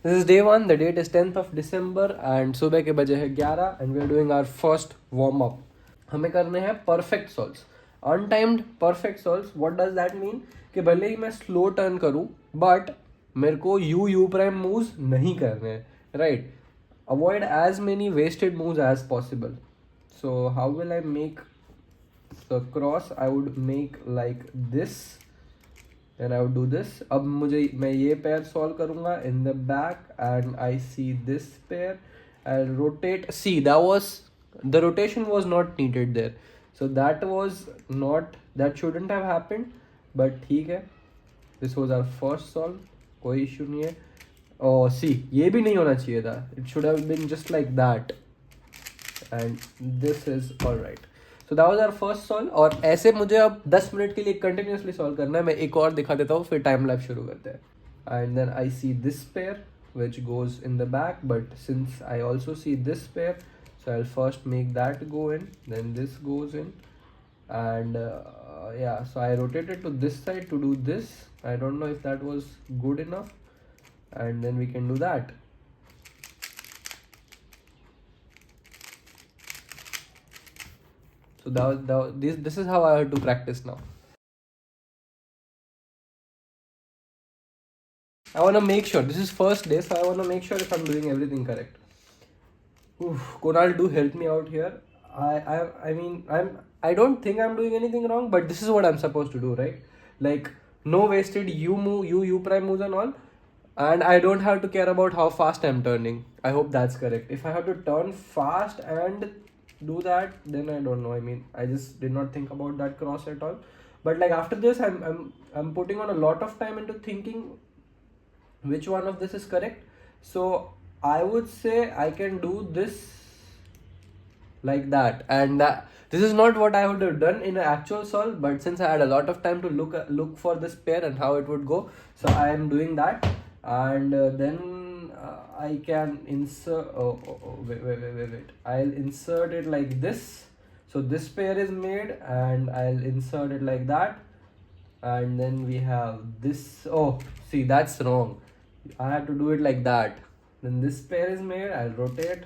This is day 1, the date is 10th of December and सुबह के बजे है 11 and we are doing our first warm up. हमें करने हैं perfect solves. Untimed perfect solves, what does that mean? कि भले ही मैं slow turn करूँ but मेरे को U prime moves नहीं करने हैं, right? Avoid as many wasted moves as possible. So how will I make the cross? I would make like this. Then I would do this. अब मैं ये pair solve करूँगा in the back and I see this pair. I'll rotate. See, the rotation was not needed there. So that shouldn't have happened. But ठीक है. This was our first solve. कोई issue नहीं है. Oh, see, ये भी नहीं होना चाहिए था. It should have been just like that. And this is alright. So that was our first solve. और ऐसे मुझे अब 10 मिनट के लिए कंटिन्यूसली सॉल्व करना है. मैं एक और दिखा देता हूँ, फिर टाइम लैप्स शुरू करते हैं. And then I see this pair which goes in the back, but since I also see this pair, so I'll first make that go in, then this goes in, and yeah, so I rotated to this side to do this. I don't know if that was good enough, and then we can do that. So this is how I have to practice now. I want to make sure, this is first day, so I want to make sure if I'm doing everything correct. Oof, Kunal, do help me out here. I mean, I don't think I'm doing anything wrong, but this is what I'm supposed to do, right? Like, no wasted U prime moves and all, and I don't have to care about how fast I'm turning. I hope that's correct. If I have to turn fast and do that, then I don't know. I mean, I just did not think about that cross at all. But like after this, I'm putting on a lot of time into thinking which one of this is correct. So I would say I can do this like that, and this is not what I would have done in an actual solve, but since I had a lot of time to look for this pair and how it would go, so I am doing that. And then I can insert, wait, I'll insert it like this. So this pair is made and I'll insert it like that, and then we have this. Oh, see, that's wrong. I have to do it like that. Then this pair is made, I'll rotate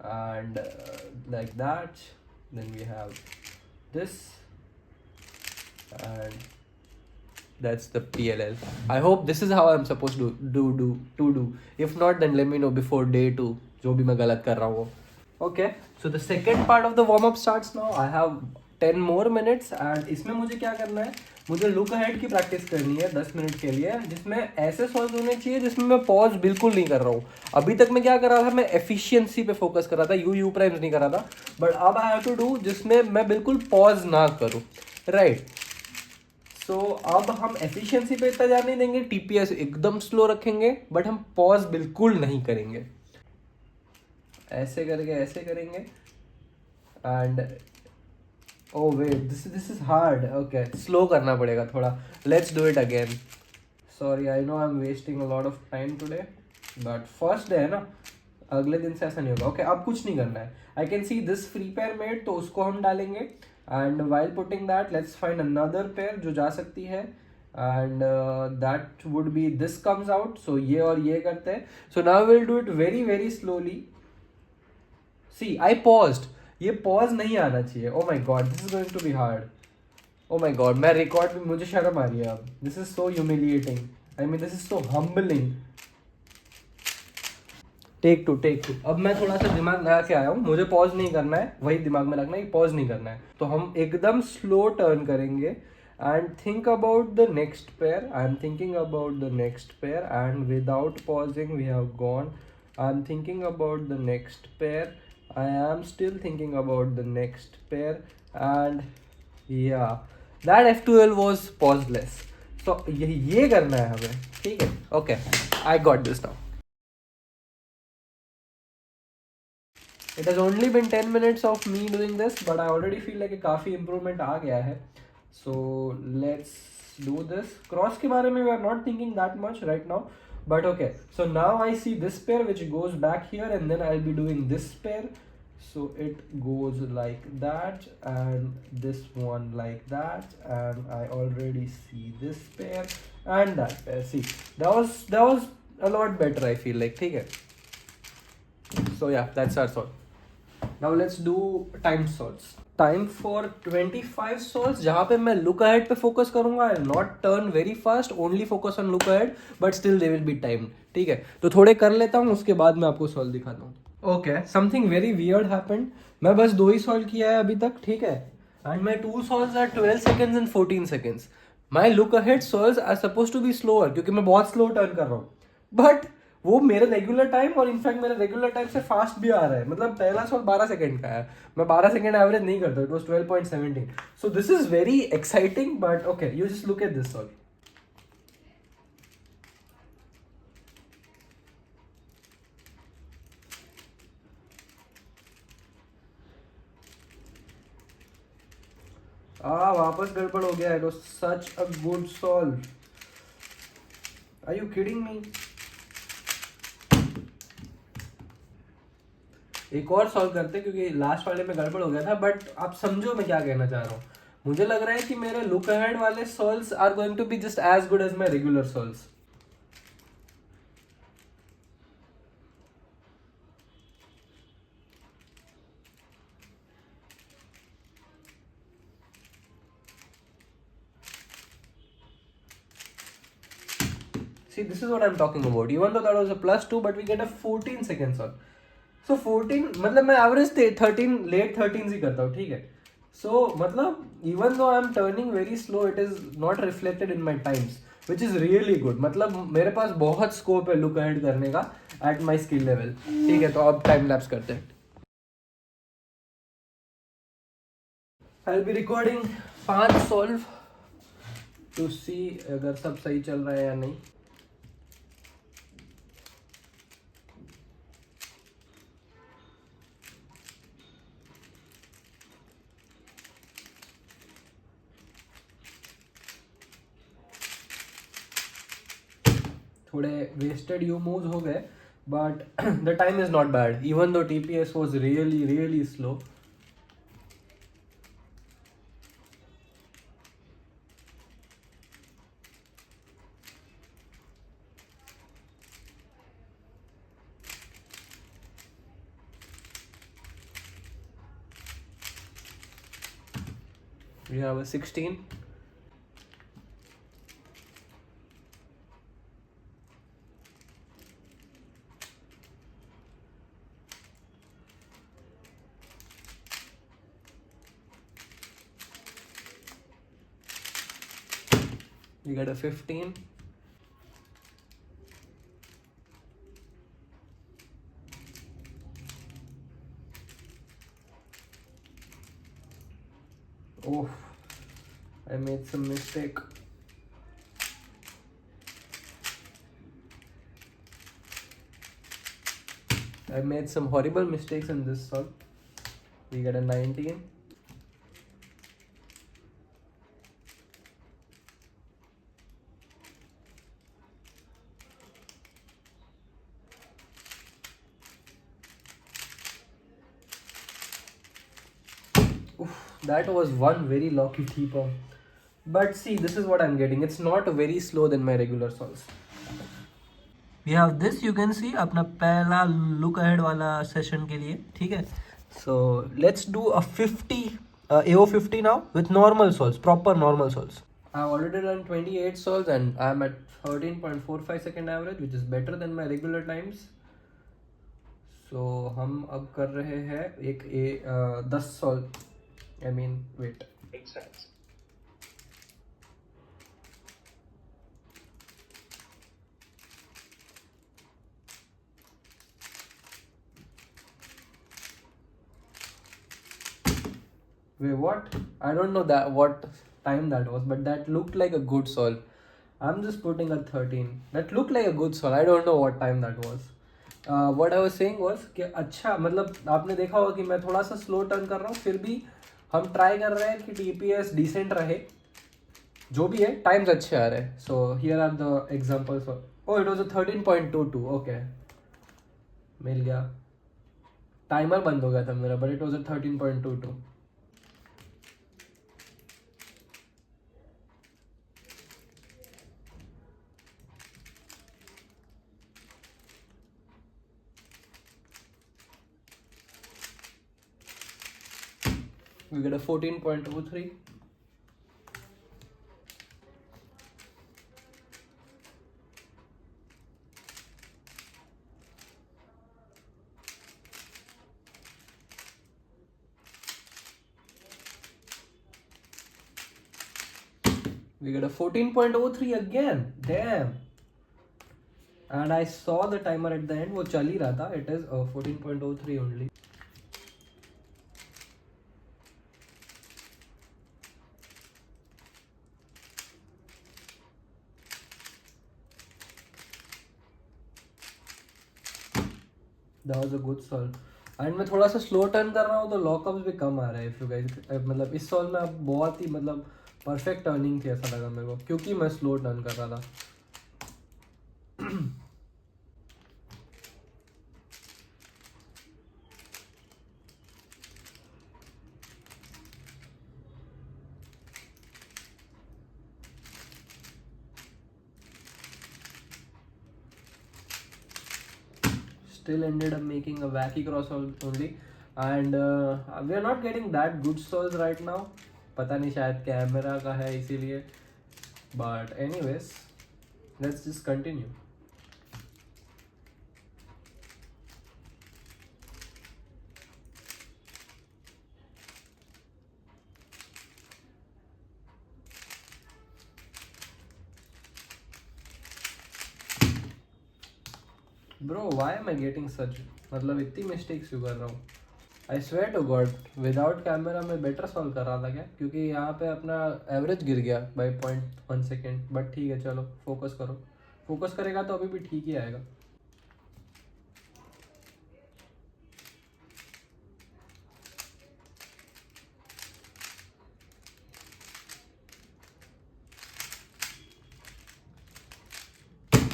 and like that. Then we have this, and that's the PLL. I hope this is how I'm supposed to do. If not, then let me know before day 2 जो भी मैं गलत कर रहा हूँ. Okay, so the second part of the warm up starts now. I have 10 more minutes and इसमें मुझे क्या करना है, मुझे लुक अहेड की प्रैक्टिस करनी है 10 मिनट के लिए, जिसमें ऐसे सॉल्व होने चाहिए जिसमें मैं पॉज बिल्कुल नहीं कर रहा हूँ. अभी तक मैं क्या कर रहा था, मैं एफिशिएंसी पे फोकस कर रहा था, यू प्राइम्स नहीं कर रहा था. बट अब आई हैव टू डू जिसमें मैं बिल्कुल पॉज ना करूँ, राइट. सो अब हम एफिशिएंसी पे इतना ध्यान नहीं देंगे, टीपीएस एकदम स्लो रखेंगे, बट हम पॉज बिल्कुल नहीं करेंगे. ऐसे करके ऐसे करेंगे. And oh wait, this is hard. Okay, slow करना पड़ेगा थोड़ा. Let's do it again. Sorry, I know I'm wasting a lot of time today, but first day है ना, अगले दिन से ऐसा नहीं होगा. Okay, अब कुछ नहीं करना है. I can see this free pair made, तो उसको हम डालेंगे. And while putting that, let's find another pair जो जा सकती है. And that would be this comes out. So ये और ये करते हैं. So now we'll do it very very slowly. See, I paused. ये पॉज नहीं आना चाहिए. Oh my God, this is going to be hard. Oh my God, मैं रिकॉर्ड भी, मुझे शर्म आ रही है अब. This is so humiliating. I mean this is so humbling. Take two. अब मैं थोड़ा सा दिमाग लगा के आया हूँ. मुझे पॉज नहीं करना है, वही दिमाग में रखना है कि पॉज नहीं करना है. तो हम एकदम स्लो टर्न करेंगे and think about the next pair. I am thinking about the next pair and without pausing we have gone. I am thinking about the next pair. I am still thinking about the next pair, and yeah, that F12 was pauseless. So ये करना है हमें, ठीक है. Okay, I got this now. It has only been 10 minutes of me doing this, but I already feel like काफ़ी improvement आ गया है. So let's do this. Cross के बारे में we are not thinking that much right now, but okay. So now I see this pair which goes back here, and then I'll be doing this pair. So it goes like that, and this one like that, and I already see this pair and that pair. See, that was a lot better I feel like. ठीक है, so yeah, that's our solve. Now let's do timed solves. Time for 25 solves जहाँ पे मैं look ahead पे focus करूँगा. I'll not turn very fast, only focus on look ahead, but still they will be timed. ठीक है, तो थोड़े कर लेता हूँ, उसके बाद मैं आपको solve दिखाता हूँ. Okay, something very weird happened. मैं बस 2 ही solve किया है अभी तक, ठीक है, and my 2 solves are 12 seconds and 14 seconds. My look ahead solves are supposed to be slower क्योंकि मैं बहुत slow turn कर रहा हूँ, but वो मेरे रेगुलर टाइम और इनफैक्ट मेरे रेगुलर टाइम से फास्ट भी आ रहा है. मतलब पहला सॉल्व 12 सेकंड का है, मैं 12 सेकंड एवरेज नहीं करता. It was 12.17. So this is very exciting, but okay, you just look at this solve. वापस गड़बड़ हो गया. It was such a good solve. Are you kidding me? एक और सॉल्व करते क्योंकि लास्ट वाले में गड़बड़ हो गया था. बट आप समझो मैं क्या कहना चाह रहा हूँ. मुझे लग रहा है कि मेरे लुक अहेड वाले solves are going to be just as good as my regular solves. See, this is what I'm talking about. Even though that was a +2, but we get a 14 seconds on. So 14, मतलब मैं average 13 late 13 ही करता हूँ, ठीक है. सो मतलब even though I am turning very slow, it is not reflected in my times, which is really good. मतलब मेरे पास बहुत स्कोप है लुक अहेड करने का एट माई स्किल लेवल. ठीक है, तो अब टाइम लैप्स करते हैं. I will be recording 5 solve to see अगर सब सही चल रहा है या नहीं. थोड़े वेस्टेड यू मूव्स हो गए, but the time is not bad even though TPS was really really slow. We have a 16. We got a 15. Oh, I made some mistake. I made some horrible mistakes in this solve. We got a 19. Oof, that was one very lucky T-pump. But see, this is what I'm getting. It's not very slow than my regular solves. We have this, you can see, अपना पहला look ahead वाला session के लिए, ठीक है. So let's do a 50 AO50 now with normal solves, proper normal solves. I've already done 28 solves and I'm at 13.45 second average, which is better than my regular times. So हम अब कर रहे हैं एक 10 solve. I mean, wait. Makes sense. Wait, what? I don't know that what time that was, but that looked like a good solve. I'm just putting a 13. That looked like a good solve. I don't know what time that was. What I was saying was कि अच्छा, मतलब आपने देखा होगा कि मैं थोड़ा सा स्लो टर्न कर रहा हूँ, फिर भी हम ट्राई कर रहे हैं कि TPS डिसेंट रहे. जो भी है टाइम्स अच्छे आ रहे हैं. So here are the examples. Oh, it was a 13.22. Okay, मिल गया. टाइमर बंद हो गया था मेरा, but it was a 13.22. We get a 14.03. We get a 14.03 again. Damn. And I saw the timer at the end. वो चल ही रहा था. It is 14.03 only. That was a good solve. And मैं थोड़ा सा स्लो टर्न कर रहा हूँ तो लॉकअप्स भी कम आ रहे हैं. इफ यू गाइस मतलब इस सॉल्व में अब बहुत ही मतलब परफेक्ट टर्निंग थी ऐसा लगा मेरे को, क्योंकि मैं स्लो टर्न कर रहा था. Still ended up making a wacky cross only, and we are not getting that good solves right now. पता नहीं शायद कैमरा का है इसीलिए. But anyways, let's just continue. Bro, why am I getting such मतलब इतनी मिस्टेक्स क्यों कर रहा हूँ? I swear to God, without camera में बेटर सॉल्व कर रहा था क्या? क्योंकि यहाँ पे अपना एवरेज गिर गया बाई 0.1 सेकेंड. बट ठीक है, चलो फोकस करो. फोकस करेगा तो अभी भी ठीक ही आएगा.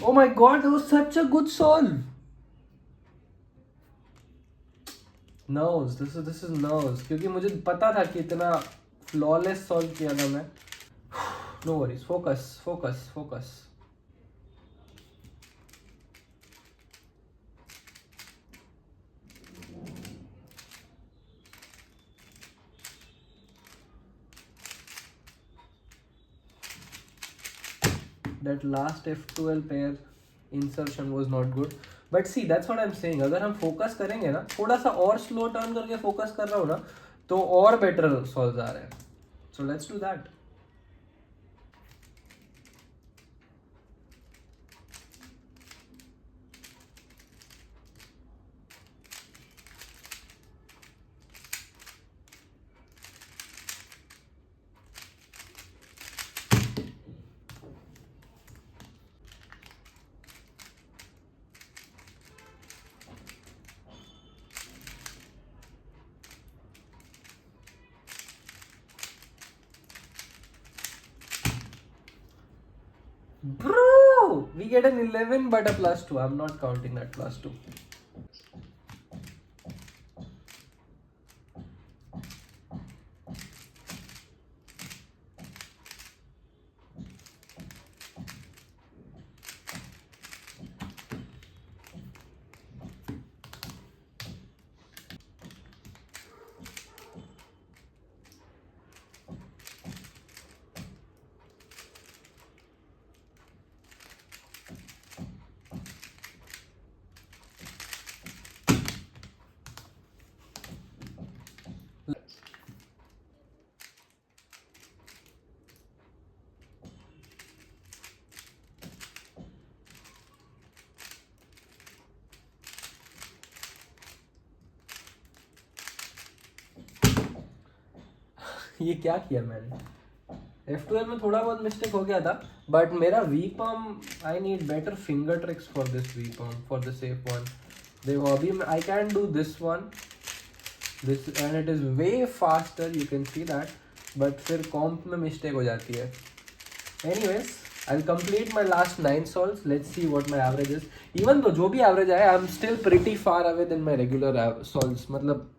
Oh my God, that was such a good solve. Nerves, this is nerves, क्योंकि मुझे पता था कि इतना flawless solve किया था मैं. No worries, focus. That last F12 pair insertion was not good. But see, that's what I'm saying. अगर हम फोकस करेंगे ना, थोड़ा सा और स्लो टर्न करके फोकस कर रहा हूँ ना, तो और बेटर सॉल्व आ रहे हैं. So let's do that. Bro, we get an 11 but a +2. I'm not counting that +2. ये क्या किया मैंने? F12 में थोड़ा बहुत मिस्टेक हो गया था, बट मेरा V perm I need better finger tricks for this V perm, for the safe one. देखो अभी I can do this one, this and it is way faster, you can see that. But फिर comp में mistake हो जाती है. Anyways, I'll complete my last 9 solves. Let's see what my average is. Even though जो भी average आए, I'm still pretty far away than my regular solves. मतलब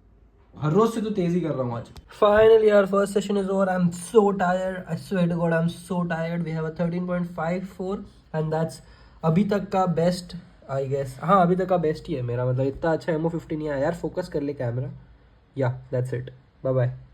हर रोज से तो तेजी कर रहा हूँ आज. Finally, our first session is over. I'm so tired. I swear to God, I'm so tired. We have a 13.54 and that's अभी तक का बेस्ट, आई गेस. हाँ, अभी तक का बेस्ट ही है मेरा. मतलब इतना अच्छा MO15 नहीं आया यार. फोकस कर ले कैमरा. या दैट्स इट. Bye bye.